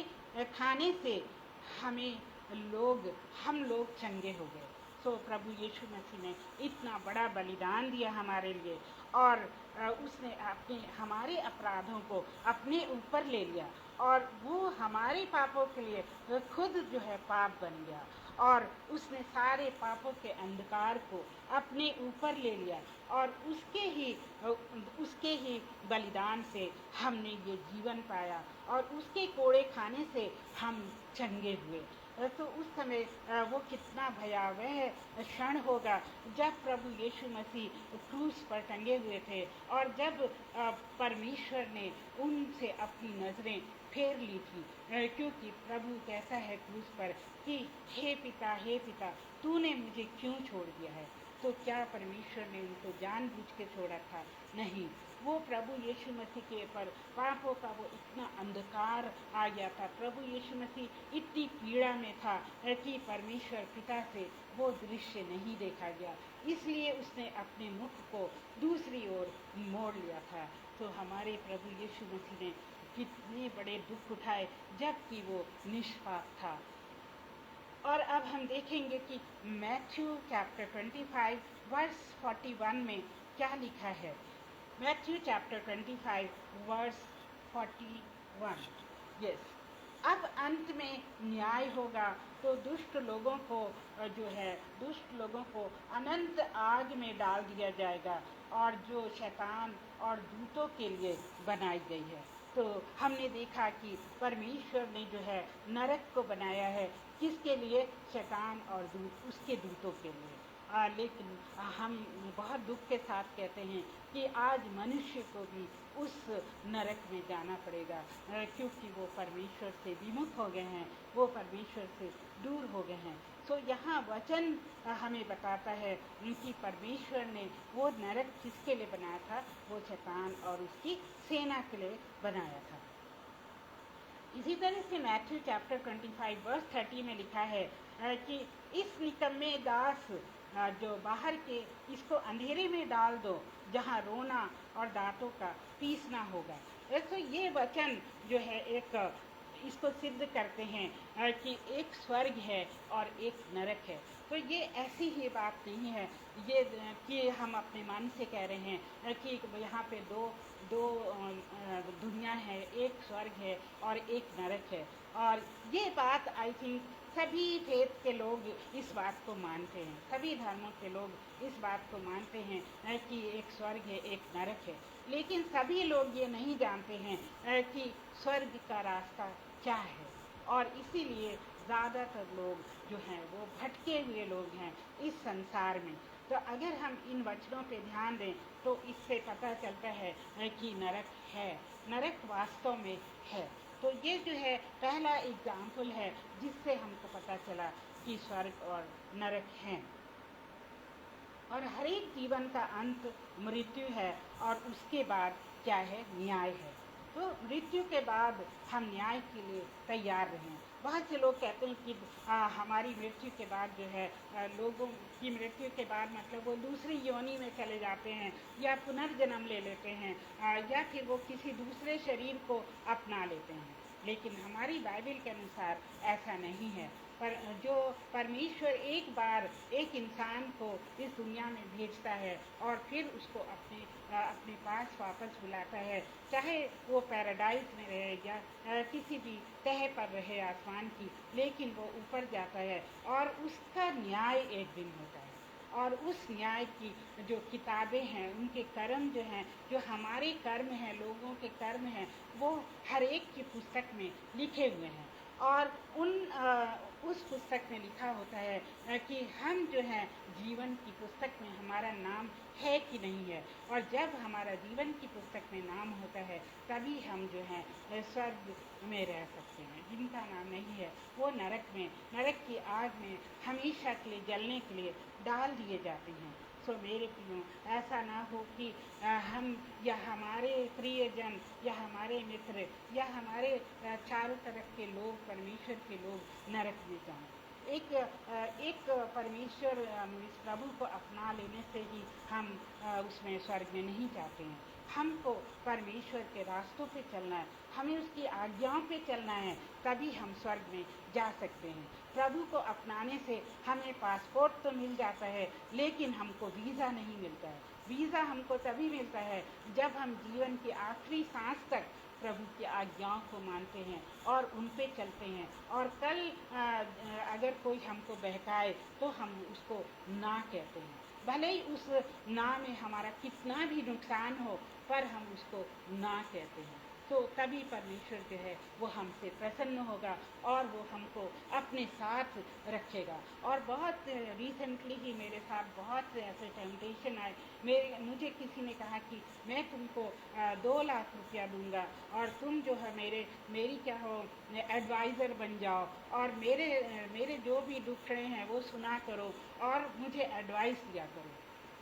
खाने से हम लोग चंगे हो गए। तो प्रभु यीशु मसीह ने इतना बड़ा बलिदान दिया हमारे लिए और उसने हमारे अपराधों को अपने ऊपर ले लिया और वो हमारे पापों के लिए खुद जो है पाप बन गया और उसने सारे पापों के अंधकार को अपने ऊपर ले लिया और उसके ही बलिदान से हमने ये जीवन पाया और उसके कोड़े खाने से हम चंगे हुए। तो उस समय वो कितना भयावह क्षण होगा जब प्रभु यीशु मसीह क्रूस पर टंगे हुए थे और जब परमेश्वर ने उनसे अपनी नज़रें फेर ली थी, क्योंकि प्रभु कहता है क्रूस पर कि हे पिता तूने मुझे क्यों छोड़ दिया है। तो क्या परमेश्वर ने उनको जानबूझ के छोड़ा था? नहीं, वो प्रभु यीशु मसीह के पर पापों का वो इतना अंधकार आ गया था, प्रभु यीशु मसीह इतनी पीड़ा में था कि परमेश्वर पिता से वो दृश्य नहीं देखा गया, इसलिए उसने अपने मुख को दूसरी ओर मोड़ लिया था। तो हमारे प्रभु यीशु मसीह ने कितने बड़े दुख उठाए जबकि वो निष्पाप था। और अब हम देखेंगे कि मैथ्यू चैप्टर 25 वर्स 41 में क्या लिखा है। Matthew chapter 25 verse 41। यस, अब अंत में न्याय होगा तो दुष्ट लोगों को दुष्ट लोगों को अनंत आग में डाल दिया जाएगा, और जो शैतान और दूतों के लिए बनाई गई है। तो हमने देखा कि परमेश्वर ने जो है नरक को बनाया है, किसके लिए? शैतान और उसके दूतों के लिए। लेकिन हम बहुत दुख के साथ कहते हैं कि आज मनुष्य को भी उस नरक में जाना पड़ेगा, क्योंकि वो परमेश्वर से विमुख हो गए हैं, वो परमेश्वर से दूर हो गए हैं। तो यहाँ वचन हमें बताता है कि परमेश्वर ने वो नरक किसके लिए बनाया था? वो शैतान और उसकी सेना के लिए बनाया था। इसी तरह से मैथ्यू चैप्टर 25 वर्स 30 में लिखा है कि इस निकम्मे दास जो बाहर के, इसको अंधेरे में डाल दो जहाँ रोना और दांतों का पीसना होगा। तो ये वचन जो है इसको सिद्ध करते हैं कि एक स्वर्ग है और एक नरक है। तो ये ऐसी ही बात नहीं है ये कि हम अपने मन से कह रहे हैं कि यहाँ पे दो दुनिया है, एक स्वर्ग है और एक नरक है। और ये बात आई थिंक सभी फेथ के लोग इस बात को मानते हैं, सभी धर्मों के लोग इस बात को मानते हैं कि एक स्वर्ग है, एक नरक है। लेकिन सभी लोग ये नहीं जानते हैं कि स्वर्ग का रास्ता क्या है, और इसीलिए ज़्यादातर लोग जो हैं वो भटके हुए लोग हैं इस संसार में। तो अगर हम इन वचनों पे ध्यान दें तो इससे पता चलता है कि नरक है, नरक वास्तव में है। तो ये जो है पहला एग्जाम्पल है जिससे हमको पता चला कि स्वर्ग और नरक हैं। और हर एक जीवन का अंत मृत्यु है, और उसके बाद क्या है? न्याय है। तो मृत्यु के बाद हम न्याय के लिए तैयार रहें। बहुत से लोग कहते हैं कि हमारी मृत्यु के बाद जो है लोगों की मृत्यु के बाद मतलब वो दूसरी योनि में चले जाते हैं, या पुनर्जन्म ले लेते हैं, या फिर वो किसी दूसरे शरीर को अपना लेते हैं। लेकिन हमारी बाइबल के अनुसार ऐसा नहीं है। पर जो परमेश्वर एक बार एक इंसान को इस दुनिया में भेजता है और फिर उसको अपने पास वापस बुलाता है, चाहे वो पैराडाइज में रहे या किसी भी तह पर रहे आसमान की, लेकिन वो ऊपर जाता है और उसका न्याय एक दिन होता है। और उस न्याय की जो किताबें हैं, उनके कर्म जो हैं, जो हमारे कर्म हैं, लोगों के कर्म हैं, वो हर एक की पुस्तक में लिखे हुए हैं। और उस पुस्तक में लिखा होता है कि हम जो हैं जीवन की पुस्तक में हमारा नाम है कि नहीं है। और जब हमारा जीवन की पुस्तक में नाम होता है तभी हम जो हैं स्वर्ग में रह सकते हैं। जिनका नाम नहीं है वो नरक की आग में हमेशा के लिए जलने के लिए डाल दिए जाते हैं। सो मेरे प्रियो, ऐसा ना हो कि हम या हमारे प्रियजन या हमारे मित्र या हमारे चारों तरफ के लोग, परमेश्वर के लोग नरक में जाएं। एक परमेश्वर प्रभु को अपना लेने से ही हम उसमें स्वर्ग में नहीं जाते हैं। हमको परमेश्वर के रास्तों पे चलना है, हमें उसकी आज्ञाओं पे चलना है, तभी हम स्वर्ग में जा सकते हैं। प्रभु को अपनाने से हमें पासपोर्ट तो मिल जाता है, लेकिन हमको वीज़ा नहीं मिलता है। वीज़ा हमको तभी मिलता है जब हम जीवन की आखिरी सांस तक प्रभु की आज्ञाओं को मानते हैं और उन पे चलते हैं। और कल अगर कोई हमको बहकाए तो हम उसको ना कहते हैं, भले ही उस ना में हमारा कितना भी नुकसान हो, पर हम उसको ना कहते हैं। तो तभी परमेश्वर जो है वो हमसे प्रसन्न होगा और वो हमको अपने साथ रखेगा। और बहुत रिसेंटली ही मेरे साथ बहुत ऐसे टेम्पटेशन आए। मुझे किसी ने कहा कि मैं तुमको 2 लाख रुपया दूंगा और तुम जो है मेरी क्या हो एडवाइज़र बन जाओ, और मेरे जो भी दुखड़े हैं वो सुना करो और मुझे एडवाइस दिया करो।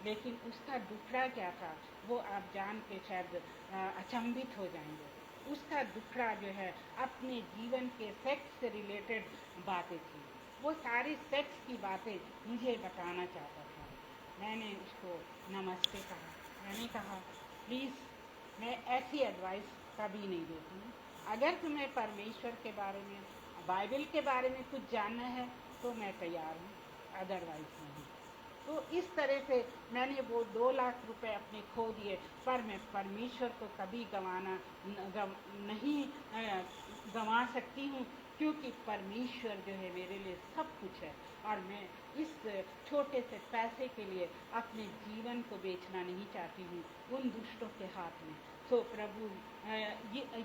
लेकिन उसका दुखड़ा क्या था वो आप जान के शायद अचंभित हो जाएंगे। उसका दुखड़ा जो है अपने जीवन के सेक्स से रिलेटेड बातें थी। वो सारी सेक्स की बातें मुझे बताना चाहता था। मैंने उसको नमस्ते कहा। मैंने कहा प्लीज़, मैं ऐसी एडवाइस कभी नहीं देती हूँ। अगर तुम्हें परमेश्वर के बारे में, बाइबल के बारे में कुछ जानना है तो मैं तैयार हूँ, अदरवाइज नहीं। तो इस तरह से मैंने वो 2 लाख रुपए अपने खो दिए, पर मैं परमेश्वर को कभी नहीं गंवा सकती हूँ, क्योंकि परमेश्वर जो है मेरे लिए सब कुछ है। और मैं इस छोटे से पैसे के लिए अपने जीवन को बेचना नहीं चाहती हूँ उन दुष्टों के हाथ में। तो प्रभु,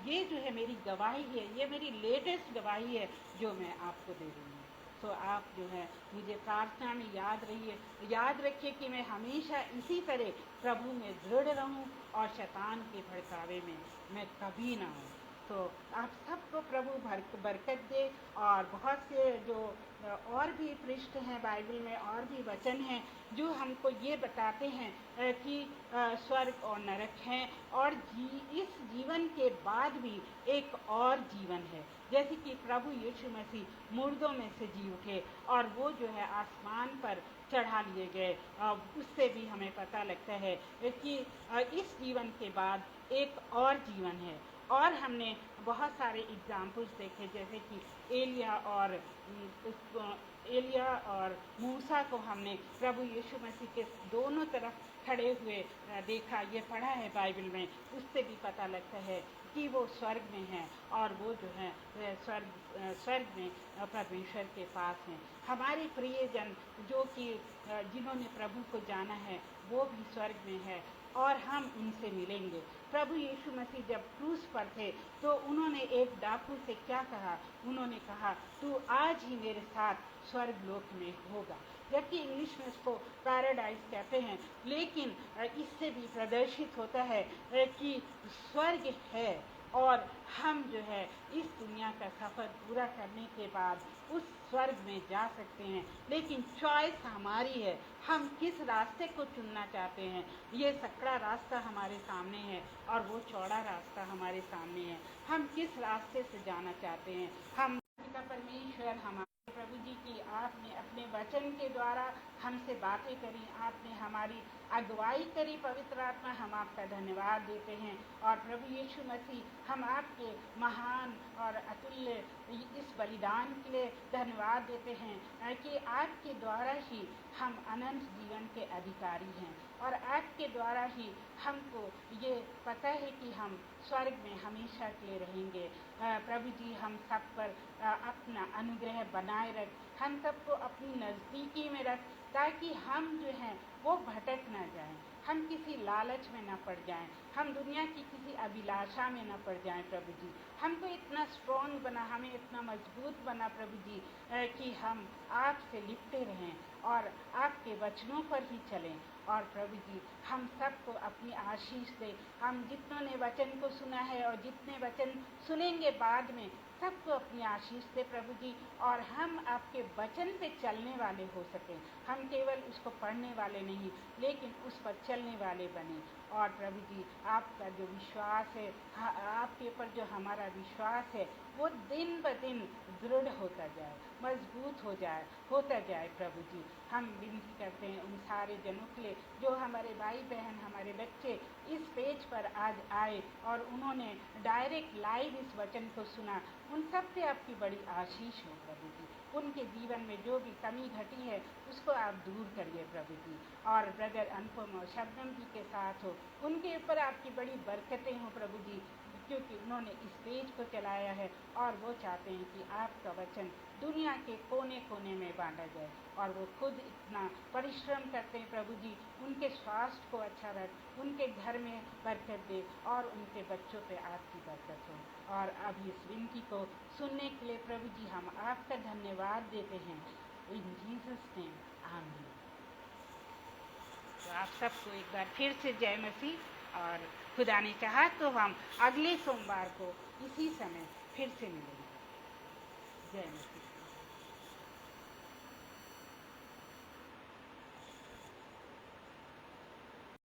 ये जो है मेरी गवाही है, ये मेरी लेटेस्ट गवाही है जो मैं आपको दे रही हूँ। तो आप जो है मुझे प्रार्थना में याद रखिए कि मैं हमेशा इसी तरह प्रभु में दृढ़ रहूं और शैतान के भड़कावे में मैं कभी ना हूँ। तो आप सबको प्रभु बरकत दे। और बहुत से जो और भी पृष्ठ हैं बाइबल में, और भी वचन हैं जो हमको ये बताते हैं कि स्वर्ग और नरक हैं, और इस जीवन के बाद भी एक और जीवन है। जैसे कि प्रभु यीशु मसीह मुर्दों में से जी उठे और वो जो है आसमान पर चढ़ा लिए गए, उससे भी हमें पता लगता है कि इस जीवन के बाद एक और जीवन है। और हमने बहुत सारे एग्जाम्पल्स देखे, जैसे कि एलिया और मूसा को हमने प्रभु यीशु मसीह के दोनों तरफ खड़े हुए देखा, ये पढ़ा है बाइबल में। उससे भी पता लगता है कि वो स्वर्ग में हैं और वो जो है स्वर्ग में परमेश्वर के पास हैं। हमारे प्रियजन जो कि जिन्होंने प्रभु को जाना है वो भी स्वर्ग में है और हम उनसे मिलेंगे। प्रभु यीशु मसीह जब क्रूस पर थे तो उन्होंने एक डाकू से क्या कहा? उन्होंने कहा, तू आज ही मेरे साथ स्वर्ग लोक में होगा, जबकि इंग्लिश में उसको पैराडाइज कहते हैं। लेकिन इससे भी प्रदर्शित होता है कि स्वर्ग है और हम जो है इस दुनिया का सफ़र पूरा करने के बाद उस स्वर्ग में जा सकते हैं। लेकिन चॉइस हमारी है, हम किस रास्ते को चुनना चाहते हैं। ये सकड़ा रास्ता हमारे सामने है और वो चौड़ा रास्ता हमारे सामने है। हम किस रास्ते से जाना चाहते हैं। हम का परमेश्वर, हमारे प्रभु जी की आपने अपने वचन के द्वारा हमसे बातें करी, आपने हमारी अगुवाई करी पवित्र आत्मा, हम आपका धन्यवाद देते हैं। और प्रभु यीशु मसीह, हम आपके महान और अतुल्य इस बलिदान के लिए धन्यवाद देते हैं कि आपके द्वारा ही हम अनंत जीवन के अधिकारी हैं और आपके द्वारा ही हमको ये पता है कि हम स्वर्ग में हमेशा के लिए रहेंगे। प्रभु जी, हम सब पर अपना अनुग्रह बनाए रख, हम सबको अपनी नज़दीकी में रख, ताकि हम जो हैं वो भटक ना जाएं, हम किसी लालच में ना पड़ जाएं, हम दुनिया की किसी अभिलाषा में ना पड़ जाएं। प्रभु जी, हमको इतना स्ट्रॉन्ग बना, हमें इतना मजबूत बना प्रभु जी कि हम आपसे लिपटे रहें और आपके वचनों पर ही चलें। और प्रभु जी, हम सबको अपनी आशीष दे। हम जितनों ने वचन को सुना है और जितने वचन सुनेंगे बाद में, सबको अपनी आशीष दे प्रभु जी, और हम आपके वचन पे चलने वाले हो सकें। हम केवल उसको पढ़ने वाले नहीं, लेकिन उस पर चलने वाले बने। और प्रभु जी, आपका जो विश्वास है, आपके ऊपर जो हमारा विश्वास है, वो दिन ब दिन दृढ़ होता जाए, मजबूत होता जाए प्रभु जी। हम विनती करते हैं उन सारे जनों के लिए जो हमारे भाई बहन, हमारे बच्चे इस पेज पर आज आए और उन्होंने डायरेक्ट लाइव इस वचन को सुना। उन सब पे आपकी बड़ी आशीष हो प्रभु जी। उनके जीवन में जो भी कमी घटी है उसको आप दूर करिए प्रभु जी। और ब्रदर अनुपम और शबनम जी के साथ हो, उनके ऊपर आपकी बड़ी बरकतें हो प्रभु जी, क्योंकि उन्होंने इस पेज को चलाया है और वो चाहते हैं कि आपका वचन दुनिया के कोने कोने में बांटा जाए। और वो खुद इतना परिश्रम करते हैं प्रभु जी, उनके स्वास्थ्य को अच्छा रख, उनके घर में बरकत दे और उनके बच्चों पे आपकी बरकत हो। और अब इस विनती को सुनने के लिए प्रभु जी हम आपका धन्यवाद देते हैं। इन जीसस नेम, आमीन। तो आप सबको एक बार फिर से जय मसीह। और खुदा ने चाहा तो हम अगले सोमवार को इसी समय फिर से मिलेंगे। जय मसीह।